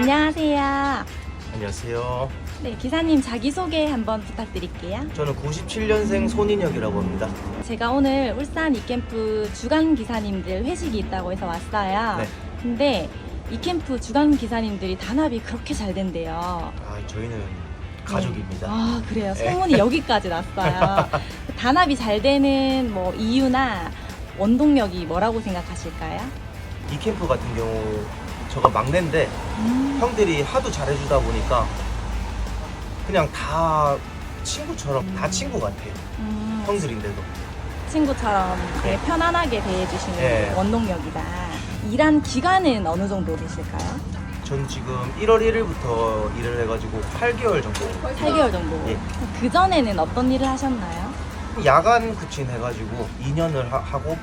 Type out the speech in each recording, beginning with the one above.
안녕하세요. 안녕하세요. 네, 기사님 자기소개 한번 부탁드릴게요. 저는 97년생 손인혁이라고 합니다. 제가 오늘 울산 이캠프 주간 기사님들 회식이 있다고 해서 왔어요. 네. 근데 이캠프 주간 기사님들이 단합이 그렇게 잘 된대요. 아, 저희는 가족입니다. 아, 그래요? 소문이 여기까지 났어요. 단합이 잘 되는 뭐 이유나 원동력이 뭐라고 생각하실까요? 이 캠프 같은 경우 저가 막내인데 형들이 하도 잘해주다 보니까 그냥 다 친구처럼 다 친구 같아요. 형들인데도. 친구처럼 되게 편안하게 대해주시는 네. 원동력이다. 일한 기간은 어느 정도 되실까요? 전 지금 1월 1일부터 일을 해가지고 8개월 정도. 8개월 정도. 예. 그 전에는 어떤 일을 하셨나요? 야간 쿠친 해가지고 2년을 하고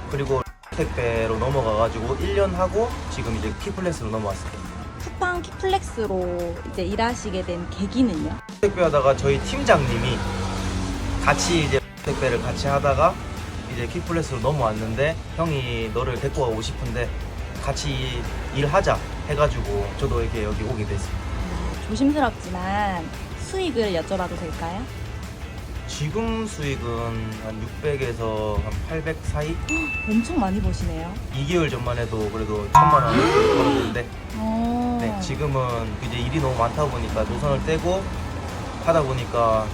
그리고 택배로 넘어가가지고 1년 하고 지금 이제 키플렉스로 넘어왔어요. 쿠팡 키플렉스로 이제 일하시게 된 계기는요? 택배 하다가 저희 팀장님이 같이 이제 택배를 같이 하다가 이제 키플렉스로 넘어왔는데 형이 너를 데리고 가고 싶은데 같이 일하자 해가지고 저도 이렇게 여기 오게 됐습니다. 조심스럽지만 수익을 여쭤봐도 될까요? 지금 수익은 한 600에서 한 800 사이? 엄청 많이 버시네요. 2개월 전만 해도 그래도 1000만 원 벌었는데 네, 지금은 이제 일이 너무 많다 보니까 노선을 떼고 하다 보니까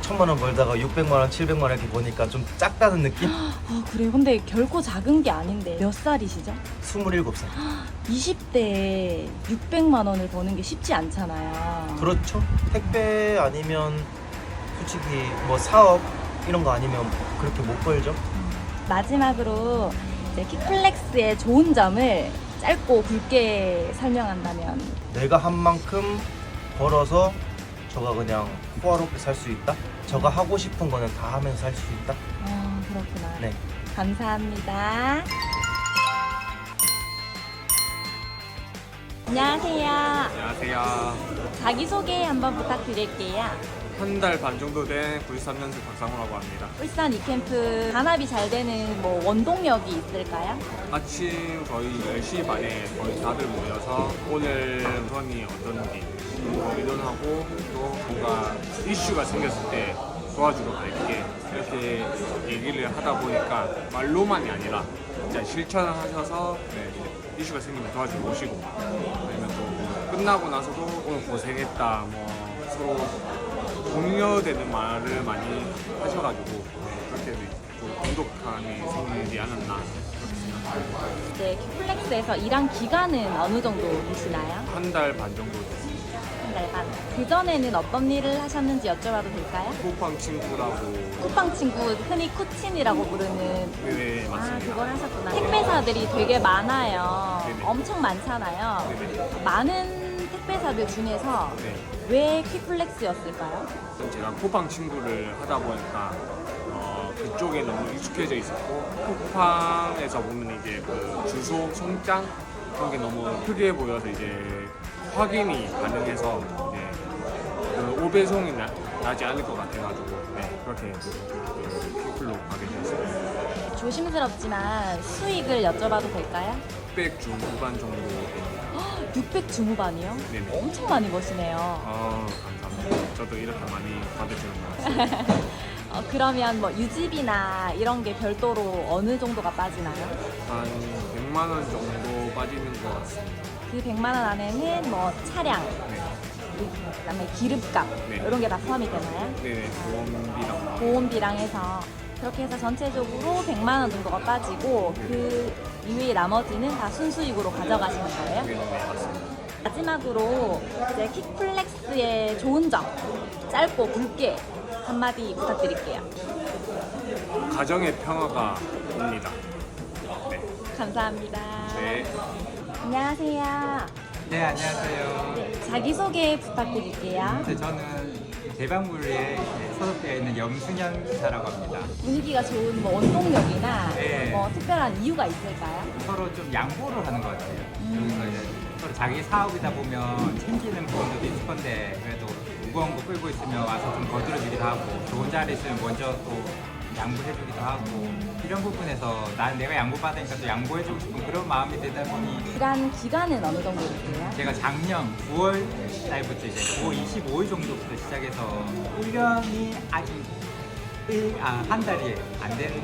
1000만 원 벌다가 600만 원, 700만 원 이렇게 버니까 좀 작다는 느낌? 아, 그래요? 근데 결코 작은 게 아닌데 몇 살이시죠? 27살. 20대에 600만 원을 버는 게 쉽지 않잖아요. 그렇죠. 택배 아니면 솔직히 뭐 사업 이런 거 아니면 그렇게 못 벌죠. 마지막으로 이제 킥플렉스의 좋은 점을 짧고 굵게 설명한다면 내가 한 만큼 벌어서 저가 그냥 호화롭게 살 수 있다. 저가 하고 싶은 거는 다 하면서 살 수 있다. 그렇구나. 네. 감사합니다. 안녕하세요. 안녕하세요. 자기소개 한번 부탁드릴게요. 한 달 반 정도 된 93년생 박상호라고 합니다. 울산 이캠프 단합이 잘 되는 뭐 원동력이 있을까요? 아침 저희 10시 반에 거의 다들 모여서 오늘 우선이 어떤지 의논하고 또 뭔가 이슈가 생겼을 때 도와주러 갈게 이렇게 얘기를 하다 보니까 말로만이 아니라 진짜 실천을 하셔서 이슈가 생기면 도와주러 오시고 아니면 또 끝나고 나서도 오늘 고생했다 뭐 서로 공유되는 말을 많이 하셔가지고 그렇게 좀 돈독함이 생기지 않았나 그렇게 생각합니다. 이제 킥플렉스에서 일한 기간은 어느 정도 되시나요? 한 달 반 정도 됐습니다. 한 달 반. 그 전에는 어떤 일을 하셨는지 여쭤봐도 될까요? 쿠팡 친구라고 쿠팡 친구, 흔히 쿠친이라고 부르는. 네 아, 맞습니다. 그걸 하셨구나. 택배사들이 되게 많아요. 네네. 엄청 많잖아요. 네네. 많은 택배사들 중에서 네. 왜 퀵플렉스였을까요? 제가 쿠팡 친구를 하다 보니까 그쪽에 너무 익숙해져 있었고 쿠팡에서 보면 이제 그 주소, 송장 그런 게 너무 크게 보여서 이제 확인이 가능해서 이제 그 오배송이 나지 않을 것 같아가지고 그렇게 퀵플로 가게 되었습니다. 조심스럽지만 수익을 여쭤봐도 될까요? 600 중후반 정도 됩니다. 600 중후반이요? 네네. 엄청 많이 버시네요. 감사합니다. 저도 이렇게 많이 받으시는 것 같습니다. 그러면 뭐 유지비나 이런 게 별도로 어느 정도가 빠지나요? 한 100만 원 정도 빠지는 것 같습니다. 그 100만 원 안에는 뭐 차량, 네. 그다음에 기름값 네. 이런 게 다 포함이 되나요? 네네, 보험비랑 보험비랑 해서 그렇게 해서 전체적으로 100만 원 정도가 빠지고 그 이외의 나머지는 다 순수익으로 가져가시는 거예요? 네네, 맞습니다. 마지막으로 이제 킥플렉스의 좋은 점 짧고 굵게 한마디 부탁드릴게요. 가정의 평화가 옵니다. 네. 감사합니다. 네. 안녕하세요. 네, 안녕하세요. 네, 자기소개 부탁드릴게요. 네, 저는 대방물에 소속되어 있는 염승현 기사라고 합니다. 분위기가 좋은 뭐 원동력이나 네. 뭐 특별한 이유가 있을까요? 서로 좀 양보를 하는 것 같아요. 여기서 이제 서로 자기 사업이다 보면 챙기는 부분도 있을 건데 그래도 무거운 거 끌고 있으면 와서 좀 거들어주기도 하고 좋은 자리 있으면 먼저 또 양보해주기도 하고 이런 부분에서 내가 양보받으니까 또 양보해주고 싶은 그런 마음이 되다 보니 일한 기간은 어느 정도 되세요? 제가 작년 9월 달부터 이제 9월 25일 정도부터 시작해서 1년이 아직 한 달이 안 된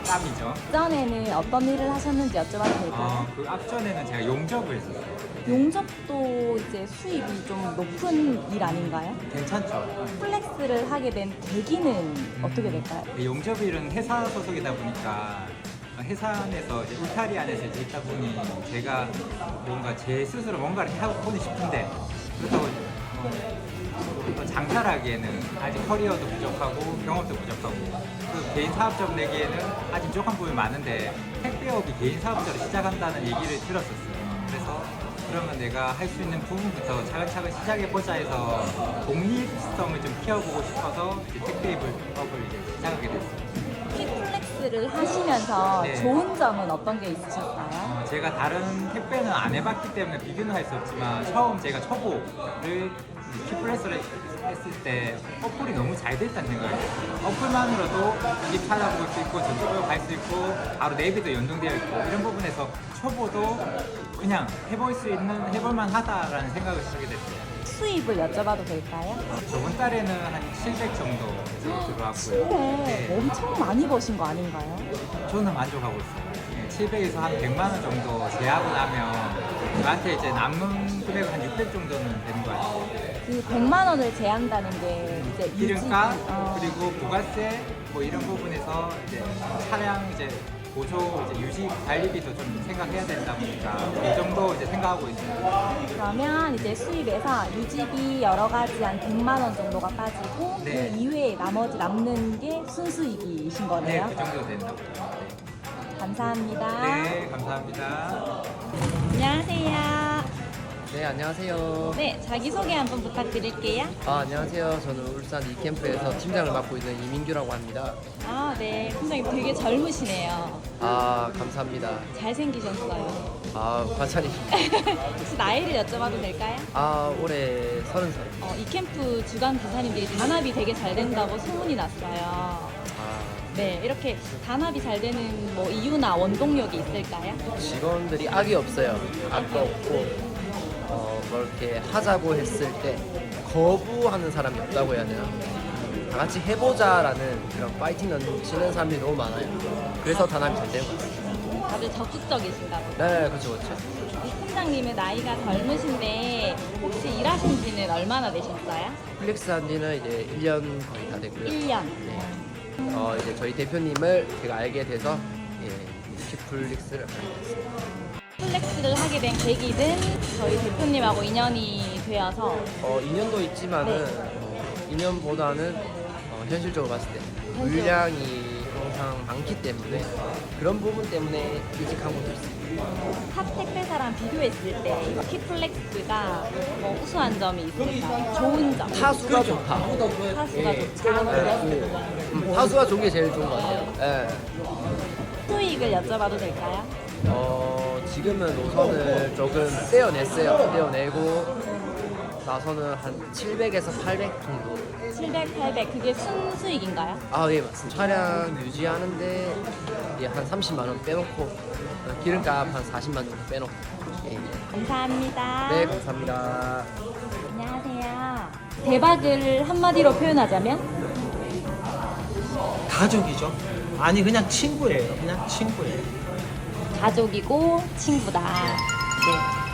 땀이죠. 전에는 어떤 일을 하셨는지 여쭤봐도 될까요? 그 앞전에는 제가 용접을 했었어요. 용접도 이제 수입이 좀 높은 일 아닌가요? 괜찮죠? 플렉스를 하게 된 계기는 어떻게 될까요? 용접 일은 회사 소속이다 보니까 회사 안에서 이제 울타리 안에서 이제 있다 보니 제가 뭔가 제 스스로 뭔가를 해보고 싶은데 그렇다고 또 장사하기에는 아직 커리어도 부족하고 경험도 부족하고 그 개인 사업자로 내기에는 아직 부족한 부분이 많은데 택배업이 개인 사업자로 시작한다는 얘기를 들었었어요. 그래서 그러면 내가 할 수 있는 부분부터 차근차근 시작해보자 해서 독립성을 좀 키워보고 싶어서 이제 택배업을 이제 시작하게 됐어요. 킥플렉스를 하시면서 네. 좋은 점은 어떤 게 있으셨어요? 제가 다른 택배는 안 해봤기 때문에 비교는 할 수 없지만 처음 제가 초보를 키플레스를 했을 때 어플이 너무 잘 됐다는 생각이에요. 어플만으로도 집 찾아볼 수 있고 저쪽으로 갈 수 있고 바로 내비도 연동되어 있고 이런 부분에서 초보도 그냥 해볼만 하다라는 생각을 하게 됐어요. 수입을 여쭤봐도 될까요? 저번 달에는 한 700 정도 들어왔고요. 네, 엄청 많이 버신 거 아닌가요? 저는 만족하고 있어요. 700에서 한 100만 원 정도 제하고 나면 저한테 이제 남는 금액은 한 600 정도는 되는 것 같아요. 그 100만 원을 제한다는 게 이제 기름값 유지, 그리고 부가세 뭐 이런 부분에서 이제 차량 이제 보조 이제 유지 관리비도 좀 생각해야 된다 보니까 이 정도 이제 생각하고 있습니다. 그러면 이제 수입에서 유지비 여러 가지 한 100만 원 정도가 빠지고 네. 그 이외에 나머지 남는 게 순수익이신 네, 거네요. 그 정도 된다고. 감사합니다. 네, 감사합니다. 안녕하세요. 네, 안녕하세요. 네, 자기소개 한번 부탁드릴게요. 안녕하세요. 저는 울산 이캠프에서 팀장을 맡고 있는 이민규라고 합니다. 아, 네. 팀장님 되게 젊으시네요. 감사합니다. 잘생기셨어요. 과찬이십니다. 혹시 나이를 여쭤봐도 될까요? 올해 30살. 이 캠프 주간 기사님들이 단합이 되게 잘 된다고 소문이 났어요. 네, 이렇게 단합이 잘 되는 뭐 이유나 원동력이 있을까요? 직원들이 악이 없어요. 악도 없고, 뭐 이렇게 하자고 했을 때 거부하는 사람이 없다고 해야 되나? 다 같이 해보자라는 그런 파이팅 넘치는 사람들이 너무 많아요. 그래서 단합이 잘 되는 것 같습니다. 다들 적극적이신가 보다. 네, 그렇죠, 그렇죠. 이 팀장님은 나이가 젊으신데 혹시 일하신 지는 얼마나 되셨어요? 플렉스 한 지는 이제 1년 거의 다 됐고요. 1년. 네. 이제 저희 대표님을 제가 알게 돼서 키플릭스를 하게 됐습니다. 플렉스를 하게 된 계기는 저희 대표님하고 인연이 되어서 2년도 있지만은 네. 2년보다는 현실적으로 봤을 때 물량이 항상 많기 때문에 그런 부분 때문에 이직한 것도 있습니다. 탑 택배사랑 비교했을 때 키플렉스가 뭐 우수한 점이 있을까요? 좋은 점. 타수가 좋다. 타수가 좋다. 타수가 좋은 게 제일 좋은 것 같아요. 예. 수익을 여쭤봐도 될까요? 지금은 노선을 조금 떼어냈어요. 떼어내고 나서는 한 700에서 800 정도. 700, 800 그게 순수익인가요? 예, 맞습니다. 차량 유지하는데 한 30만 원 빼놓고 기름값 한 40만 정도 빼놓고. 예. 감사합니다. 네, 감사합니다. 안녕하세요. 대박을 한마디로 표현하자면? 가족이죠. 아니 그냥 친구예요. 그냥 친구예요. 가족이고 친구다. 네.